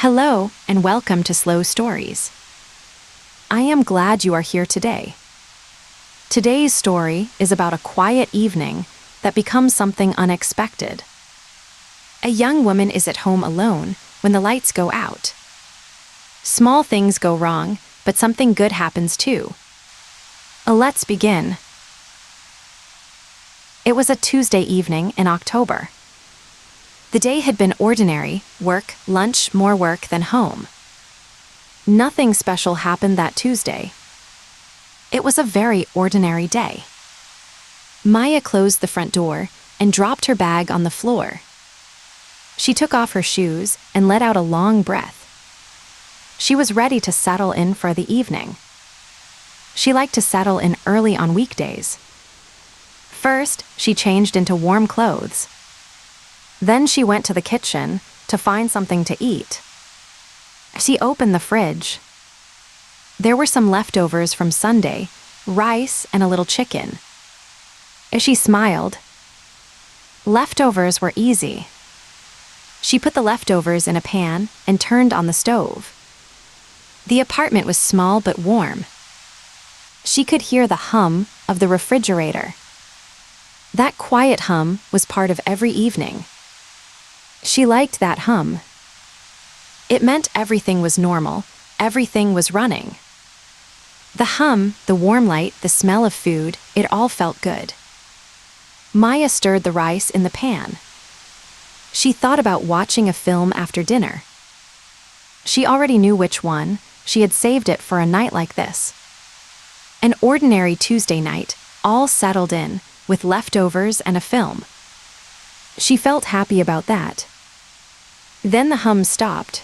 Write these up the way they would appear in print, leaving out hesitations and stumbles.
Hello, and welcome to Slow Stories. I am glad you are here today. Today's story is about a quiet evening that becomes something unexpected. A young woman is at home alone when the lights go out. Small things go wrong, but something good happens too. Let's begin. It was a Tuesday evening in October. The day had been ordinary: work, lunch, more work than home. Nothing special happened that Tuesday. It was a very ordinary day. Maya closed the front door and dropped her bag on the floor. She took off her shoes and let out a long breath. She was ready to settle in for the evening. She liked to settle in early on weekdays. First, she changed into warm clothes. Then she went to the kitchen to find something to eat. She opened the fridge. There were some leftovers from Sunday, rice and a little chicken. She smiled. Leftovers were easy. She put the leftovers in a pan and turned on the stove. The apartment was small but warm. She could hear the hum of the refrigerator. That quiet hum was part of every evening. She liked that hum. It meant everything was normal, everything was running. The hum, the warm light, the smell of food, it all felt good. Maya stirred the rice in the pan. She thought about watching a film after dinner. She already knew which one. She had saved it for a night like this. An ordinary Tuesday night, all settled in, with leftovers and a film. She felt happy about that. Then the hum stopped.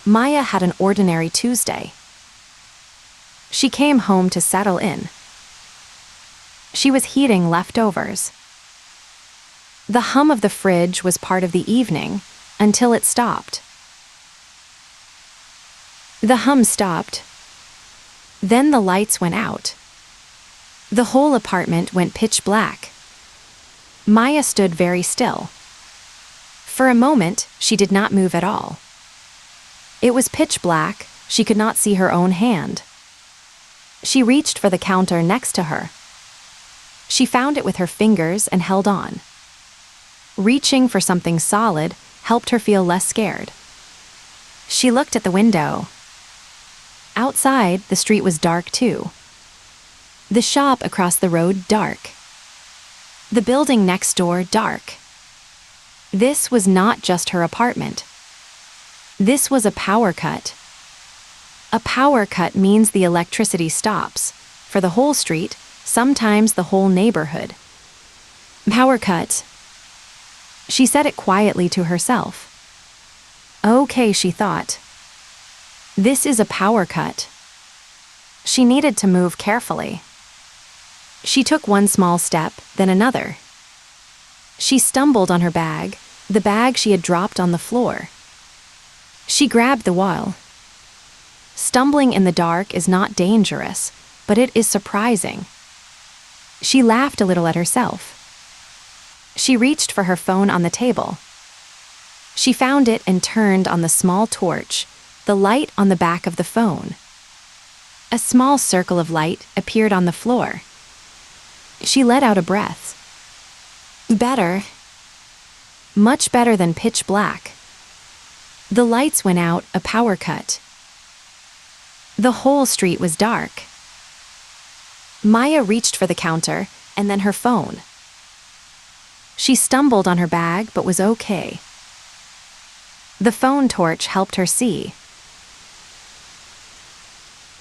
Maya had an ordinary Tuesday. She came home to settle in. She was heating leftovers. The hum of the fridge was part of the evening until it stopped. The hum stopped. Then the lights went out. The whole apartment went pitch black. Maya stood very still. For a moment, she did not move at all. It was pitch black. She could not see her own hand. She reached for the counter next to her. She found it with her fingers and held on. Reaching for something solid helped her feel less scared. She looked at the window. Outside, the street was dark too. The shop across the road dark. The building next door dark. This was not just her apartment. This was a power cut. A power cut means the electricity stops, for the whole street, sometimes the whole neighborhood. Power cut. She said it quietly to herself. Okay, she thought. This is a power cut. She needed to move carefully. She took one small step, then another. She stumbled on her bag, the bag she had dropped on the floor. She grabbed the wall. Stumbling in the dark is not dangerous, but it is surprising. She laughed a little at herself. She reached for her phone on the table. She found it and turned on the small torch, the light on the back of the phone. A small circle of light appeared on the floor. She let out a breath. Better. Much better than pitch black. The lights went out, a power cut. The whole street was dark. Maya reached for the counter and then her phone. She stumbled on her bag but was okay. The phone torch helped her see.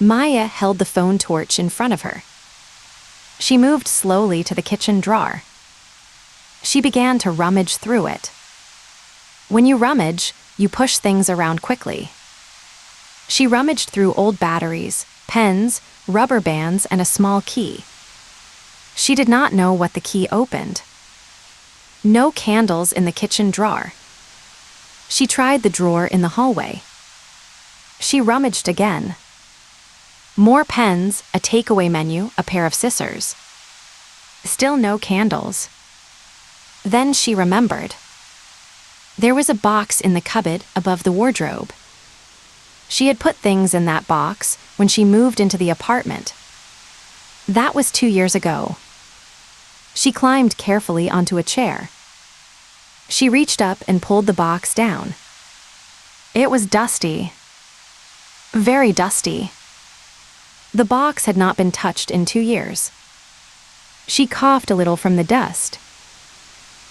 Maya held the phone torch in front of her. She moved slowly to the kitchen drawer. She began to rummage through it. When you rummage, you push things around quickly. She rummaged through old batteries, pens, rubber bands, and a small key. She did not know what the key opened. No candles in the kitchen drawer. She tried the drawer in the hallway. She rummaged again. More pens, a takeaway menu, a pair of scissors. Still no candles. Then she remembered. There was a box in the cupboard above the wardrobe. She had put things in that box when she moved into the apartment. That was 2 years ago. She climbed carefully onto a chair. She reached up and pulled the box down. It was dusty. Very dusty. The box had not been touched in 2 years. She coughed a little from the dust.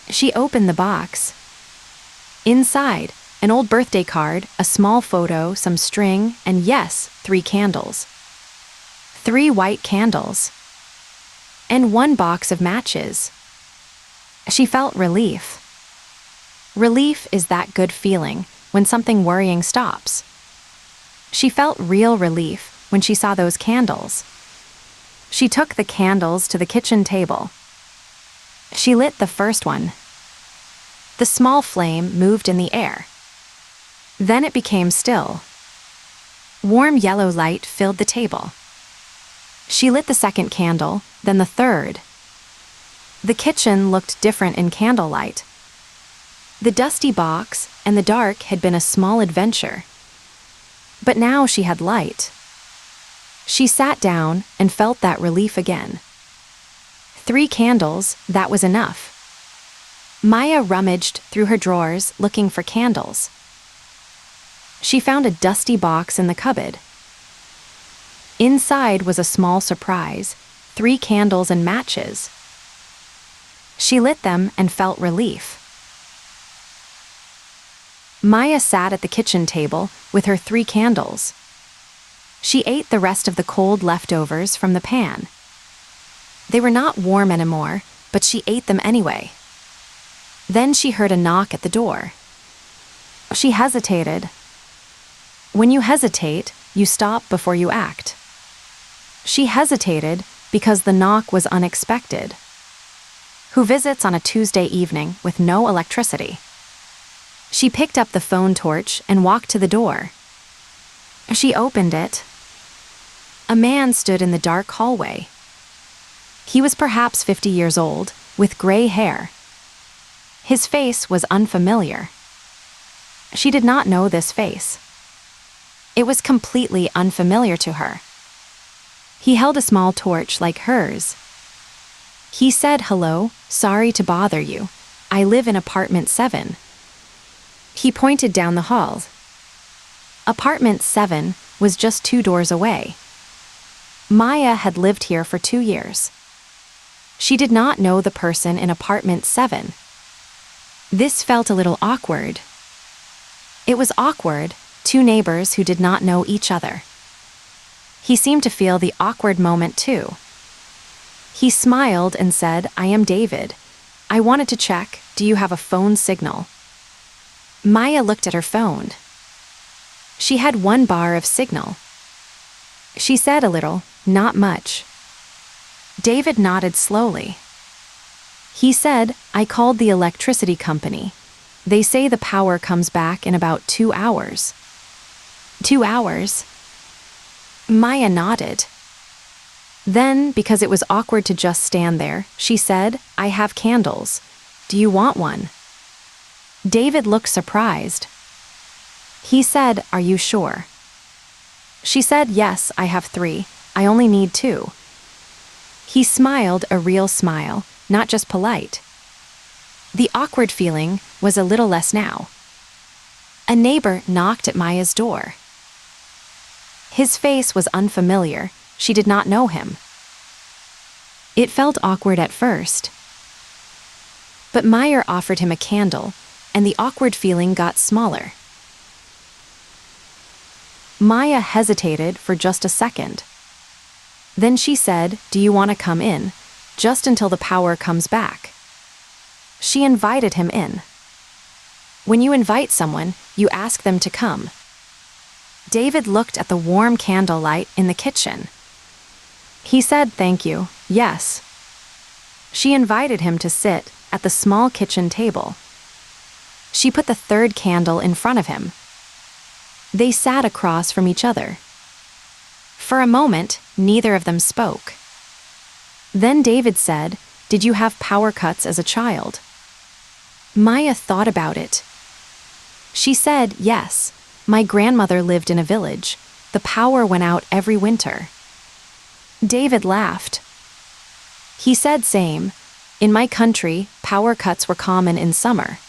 She opened the box. Inside, an old birthday card, a small photo, some string, and yes, 3 candles. 3 white candles. And 1 box of matches. She felt relief. Relief is that good feeling when something worrying stops. She felt real relief when she saw those candles. She took the candles to the kitchen table. She lit the first one. The small flame moved in the air. Then it became still. Warm yellow light filled the table. She lit the second candle, then the third. The kitchen looked different in candlelight. The dusty box and the dark had been a small adventure. But now she had light. She sat down and felt that relief again. 3 candles, that was enough. Maya rummaged through her drawers looking for candles. She found a dusty box in the cupboard. Inside was a small surprise, 3 candles and matches. She lit them and felt relief. Maya sat at the kitchen table with her 3 candles. She ate the rest of the cold leftovers from the pan. They were not warm anymore, but she ate them anyway. Then she heard a knock at the door. She hesitated. When you hesitate, you stop before you act. She hesitated because the knock was unexpected. Who visits on a Tuesday evening with no electricity? She picked up the phone torch and walked to the door. She opened it. A man stood in the dark hallway. He was perhaps 50 years old, with gray hair. His face was unfamiliar. She did not know this face. It was completely unfamiliar to her. He held a small torch like hers. He said, "Hello, sorry to bother you. I live in apartment 7. He pointed down the hall. Apartment 7 was just 2 doors away. Maya had lived here for 2 years. She did not know the person in apartment 7. This felt a little awkward. It was awkward, 2 neighbors who did not know each other. He seemed to feel the awkward moment too. He smiled and said, "I am David. I wanted to check, do you have a phone signal?" Maya looked at her phone. She had 1 bar of signal. She said a little, "Not much." David nodded slowly. He said, "I called the electricity company. They say the power comes back in about 2 hours." 2 hours? Maya nodded. Then, because it was awkward to just stand there, she said, "I have candles. Do you want one?" David looked surprised. He said, "Are you sure?" She said, "Yes, I have 3. I only need 2. He smiled a real smile, not just polite. The awkward feeling was a little less now. A neighbor knocked at Maya's door. His face was unfamiliar. She did not know him. It felt awkward at first. But Maya offered him a candle, and the awkward feeling got smaller. Maya hesitated for just a second. Then she said, "Do you want to come in, just until the power comes back?" She invited him in. When you invite someone, you ask them to come. David looked at the warm candlelight in the kitchen. He said, "Thank you, yes." She invited him to sit at the small kitchen table. She put the 3rd candle in front of him. They sat across from each other. For a moment, neither of them spoke. Then David said, "Did you have power cuts as a child?" Maya thought about it. She said, yes, my grandmother lived in a village. The power went out every winter. David laughed. He said, same. In my country, power cuts were common in summer.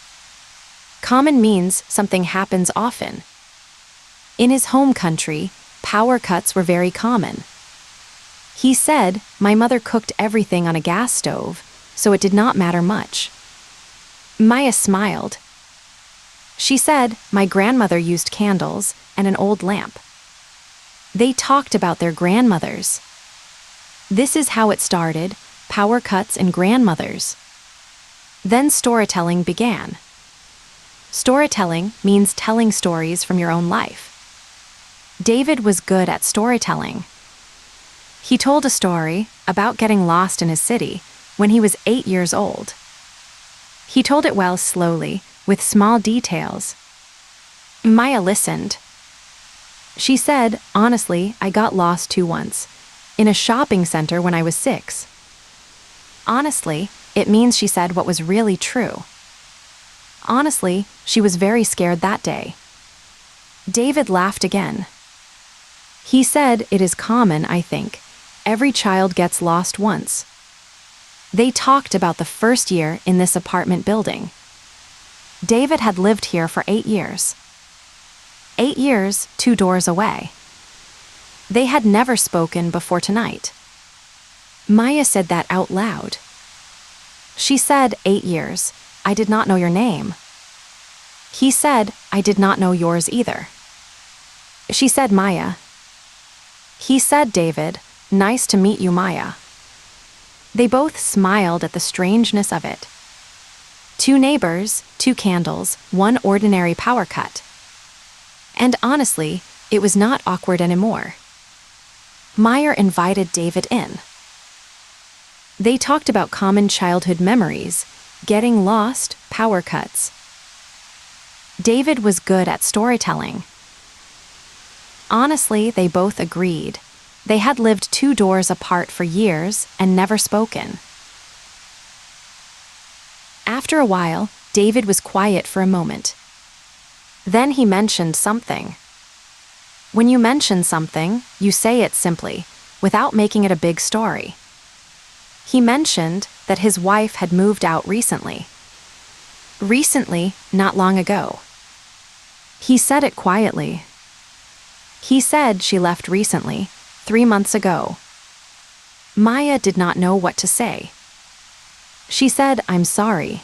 Common means something happens often. In his home country, power cuts were very common. He said, my mother cooked everything on a gas stove, so it did not matter much. Maya smiled. She said, my grandmother used candles and an old lamp. They talked about their grandmothers. This is how it started, power cuts and grandmothers. Then storytelling began. Storytelling means telling stories from your own life. David was good at storytelling. He told a story about getting lost in his city when he was 8 years old. He told it well, slowly, with small details. Maya listened. She said, honestly, I got lost too once, in a shopping center when I was 6. Honestly, it means she said what was really true. Honestly, she was very scared that day. David laughed again. He said, it is common, I think. Every child gets lost once. They talked about the first year in this apartment building. David had lived here for 8 years. 8 years, 2 doors away. They had never spoken before tonight. Maya said that out loud. She said, 8 years. I did not know your name. He said, I did not know yours either. She said, Maya. He said, David, nice to meet you, Maya. They both smiled at the strangeness of it. 2 neighbors, 2 candles, 1 ordinary power cut. And honestly, it was not awkward anymore. Maya invited David in. They talked about common childhood memories, getting lost, power cuts. David was good at storytelling. Honestly, they both agreed. They had lived 2 doors apart for years and never spoken. After a while, David was quiet for a moment. Then he mentioned something. When you mention something, you say it simply, without making it a big story. He mentioned that his wife had moved out recently. Recently, not long ago. He said it quietly. He said she left recently, 3 months ago. Maya did not know what to say. She said, I'm sorry.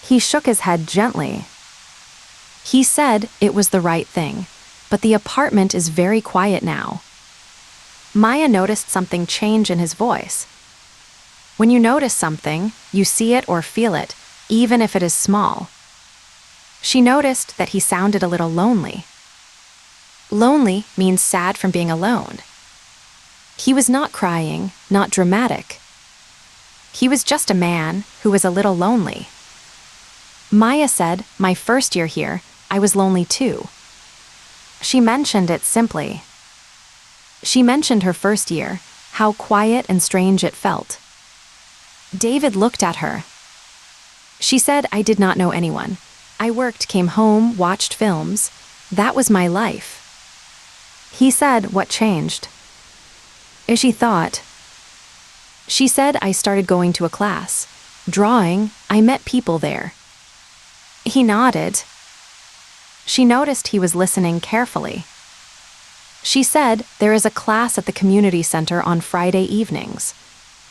He shook his head gently. He said it was the right thing, but the apartment is very quiet now. Maya noticed something change in his voice. When you notice something, you see it or feel it, even if it is small. She noticed that he sounded a little lonely. Lonely means sad from being alone. He was not crying, not dramatic. He was just a man who was a little lonely. Maya said, my first year here, I was lonely too. She mentioned it simply. She mentioned her first year, how quiet and strange it felt. David looked at her. She said, I did not know anyone. I worked, came home, watched films. That was my life. He said, what changed? She thought. She said, I started going to a class. Drawing, I met people there. He nodded. She noticed he was listening carefully. She said, there is a class at the community center on Friday evenings.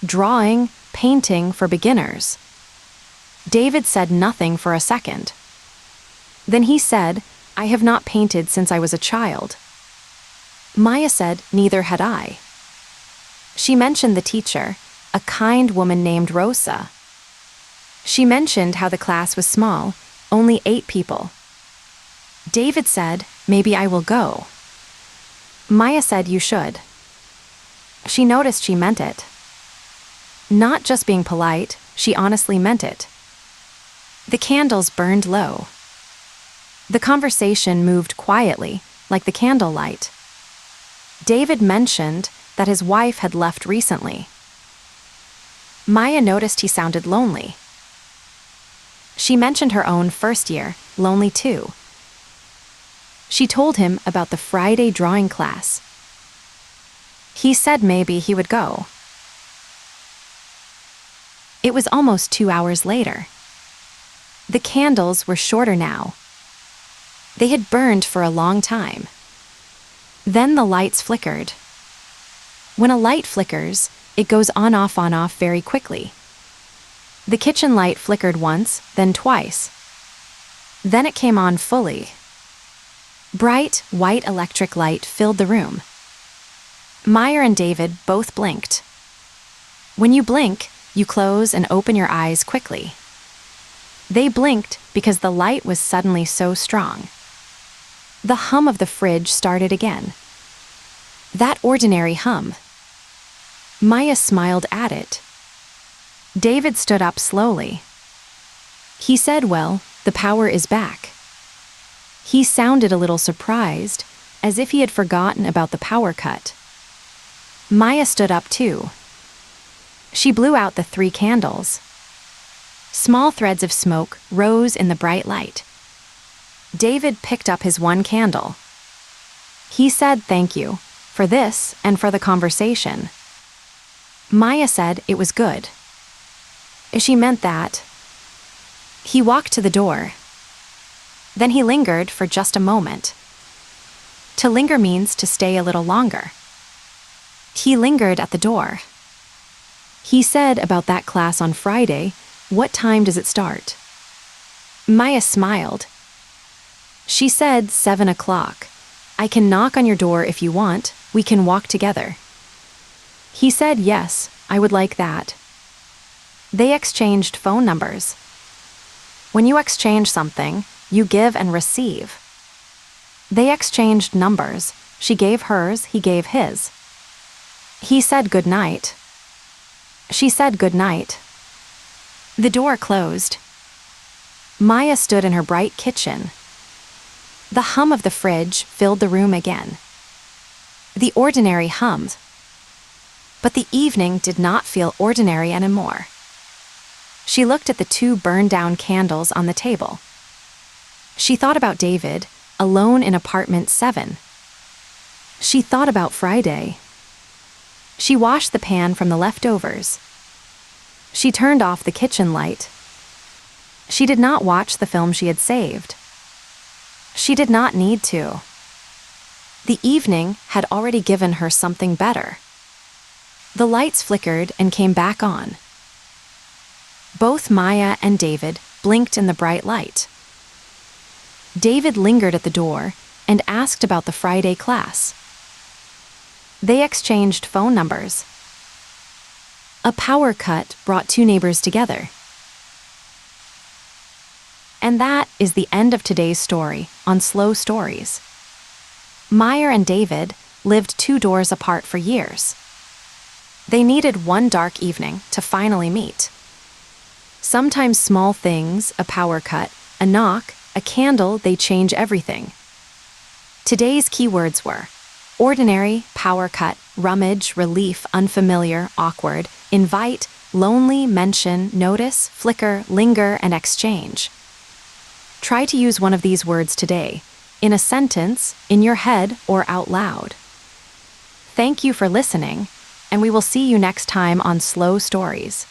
Drawing, painting for beginners. David said nothing for a second. Then he said, I have not painted since I was a child. Maya said, neither had I. She mentioned the teacher, a kind woman named Rosa. She mentioned how the class was small, only 8 people. David said, maybe I will go. Maya said you should. She noticed she meant it. Not just being polite, she honestly meant it. The candles burned low. The conversation moved quietly, like the candlelight. David mentioned that his wife had left recently. Maya noticed he sounded lonely. She mentioned her own first year, lonely too. She told him about the Friday drawing class. He said maybe he would go. It was almost 2 hours later. The candles were shorter now. They had burned for a long time. Then the lights flickered. When a light flickers, it goes on off very quickly. The kitchen light flickered once, then twice. Then it came on fully. Bright, white electric light filled the room. Maya and David both blinked. When you blink, you close and open your eyes quickly. They blinked because the light was suddenly so strong. The hum of the fridge started again. That ordinary hum. Maya smiled at it. David stood up slowly. He said, "Well, the power is back." He sounded a little surprised, as if he had forgotten about the power cut. Maya stood up too. She blew out the 3 candles. Small threads of smoke rose in the bright light. David picked up his 1 candle. He said thank you, for this and for the conversation. Maya said it was good. She meant that. He walked to the door. Then he lingered for just a moment. To linger means to stay a little longer. He lingered at the door. He said about that class on Friday, "What time does it start?" Maya smiled. She said 7 o'clock. "I can knock on your door if you want. We can walk together." He said yes, I would like that. They exchanged phone numbers. When you exchange something, you give and receive. They exchanged numbers. She gave hers, he gave his. He said good night. She said good night. The door closed. Maya stood in her bright kitchen. The hum of the fridge filled the room again. The ordinary hummed. But the evening did not feel ordinary anymore. She looked at the 2 burned-down candles on the table. She thought about David, alone in apartment 7. She thought about Friday. She washed the pan from the leftovers. She turned off the kitchen light. She did not watch the film she had saved. She did not need to. The evening had already given her something better. The lights flickered and came back on. Both Maya and David blinked in the bright light. David lingered at the door and asked about the Friday class. They exchanged phone numbers. A power cut brought 2 neighbors together. And that is the end of today's story on Slow Stories. Maya and David lived 2 doors apart for years. They needed one dark evening to finally meet. Sometimes small things, a power cut, a knock, a candle, they change everything. Today's keywords were ordinary, power cut, rummage, relief, unfamiliar, awkward, invite, lonely, mention, notice, flicker, linger, and exchange. Try to use one of these words today, in a sentence, in your head, or out loud. Thank you for listening, and we will see you next time on Slow Stories.